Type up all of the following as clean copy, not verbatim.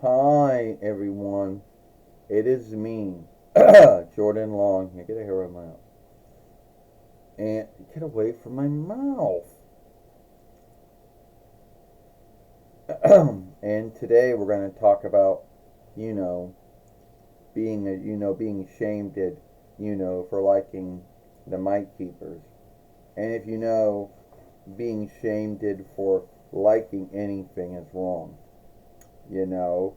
Hi everyone, it is me, Jordan Long. Here, get a hair out of my mouth. And get away from my mouth. And today we're going to talk about, you know, being shamed at, for liking the Mite Keepers. And if you know, being shamed for liking anything is wrong, you know,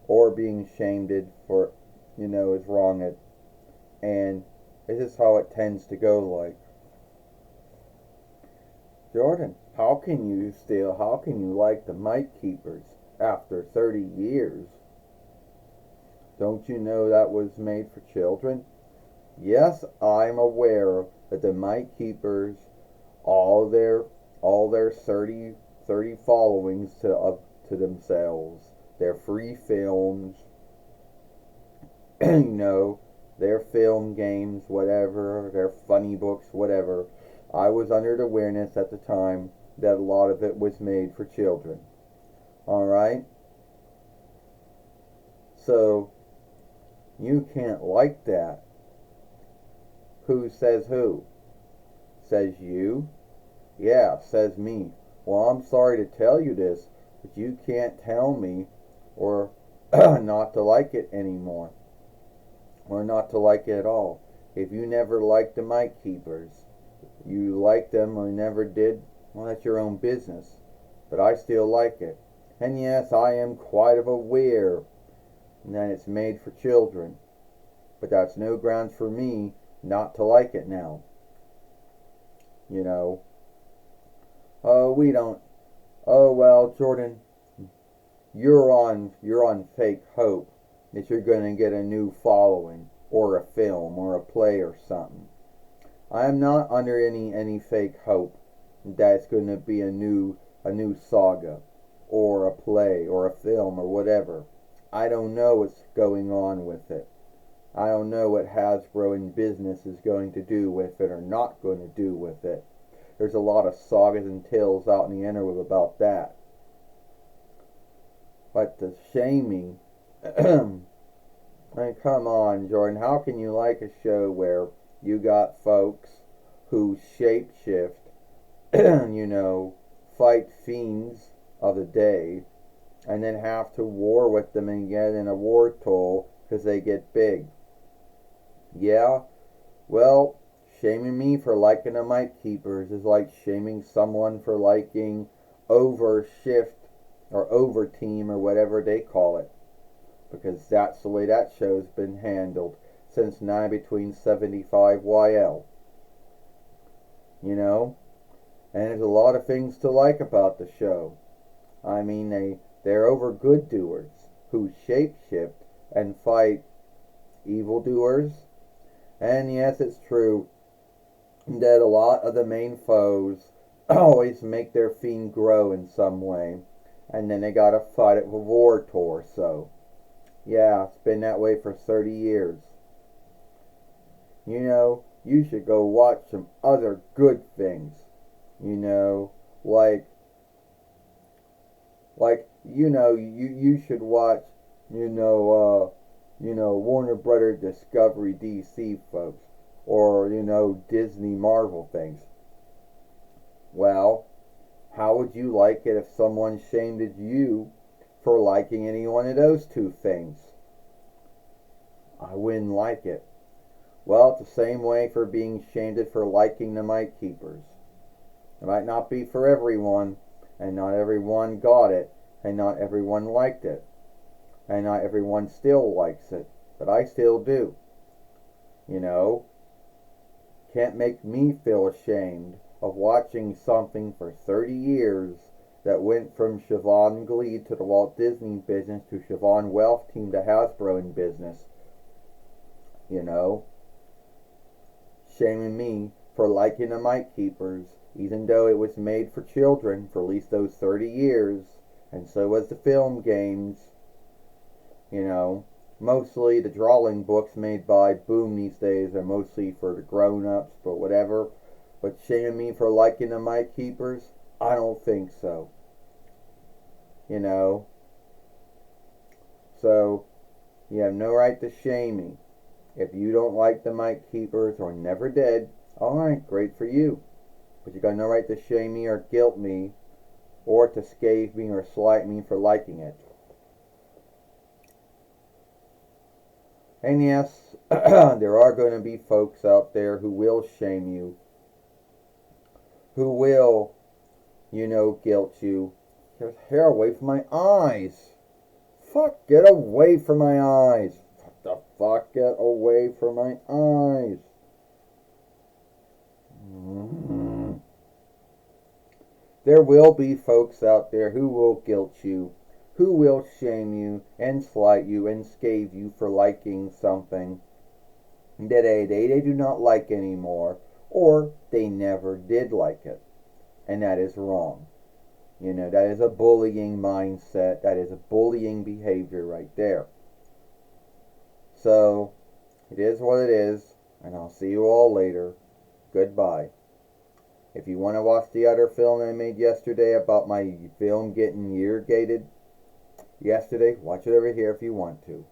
or being shamed for, is wrong at, and this is how it tends to go like. Jordan, how can you like the Mite Keepers after 30 years? Don't you know that was made for children? Yes, I'm aware that the Mite Keepers, all their all their 30 followings to themselves, their free films, you know, their film games, whatever, their funny books, whatever. I was under the awareness at the time that a lot of it was made for children. Alright? So, you can't like that. Who says who? Says you? Yeah, says me. Well, I'm sorry to tell you this, but you can't tell me or not to like it anymore. Or not to like it at all. If you never liked the Mite Keepers, you like them or never did, well, that's your own business. But I still like it. And yes, I am quite aware that it's made for children. But that's no grounds for me not to like it now. You know. Oh, we don't. Oh well, Jordan, you're on fake hope that you're going to get a new following or a film or a play or something. I am not under any fake hope that it's going to be a new saga or a play or a film or whatever. I don't know what's going on with it. I don't know what Hasbro in business is going to do with it or not going to do with it. There's a lot of sagas and tales out in the interweb about that. But the shaming, I mean, come on, Jordan. How can you like a show where you got folks who shapeshift, fight fiends of the day, and then have to war with them and get in a war toll because they get big? Yeah, well, shaming me for liking the Mite Keepers is like shaming someone for liking Overshift or Overteam or whatever they call it. Because that's the way that show's been handled since 9 between 75 YL. You know? And there's a lot of things to like about the show. I mean, they're over good doers who shapeshift and fight evildoers. And yes, it's true that a lot of the main foes always make their fiend grow in some way. And then they gotta fight it with Vortor, so. Yeah, it's been that way for 30 years. You should go watch some other good things. You know, like you should watch, Warner Brother Discovery DC folks or Disney Marvel things. Well, how would you like it if someone shamed you for liking any one of those two things? I wouldn't like it. Well, it's the same way for being shamed for liking the Mite Keepers. It might not be for everyone, and not everyone got it, and not everyone liked it, and not everyone still likes it, but I still do. You know, can't make me feel ashamed of watching something for 30 years that went from Siobhan Glee to the Walt Disney business to Siobhan Wealth team to Hasbro in business. You know, shaming me for liking the Mite Keepers, even though it was made for children for at least those 30 years, and so was the film games. Mostly the drawing books made by Boom these days are mostly for the grown-ups, but whatever. But shaming me for liking the Mite Keepers? I don't think so. you know. So, you have no right to shame me. If you don't like the Mite Keepers or Never Did, alright, great for you. But you got no right to shame me or guilt me or to scathe me or slight me for liking it. And yes, there are going to be folks out there who will shame you, who will, guilt you. Get hair away from my eyes. Fuck, get away from my eyes. What the fuck, get away from my eyes. There will be folks out there who will guilt you, who will shame you and slight you and scathe you for liking something that they do not like anymore, or they never did like it. And that is wrong. That is a bullying mindset. That is a bullying behavior right there. So, it is what it is, and I'll see you all later. Goodbye. If you want to watch the other film I made yesterday about my film getting year gated yesterday, watch it over here if you want to.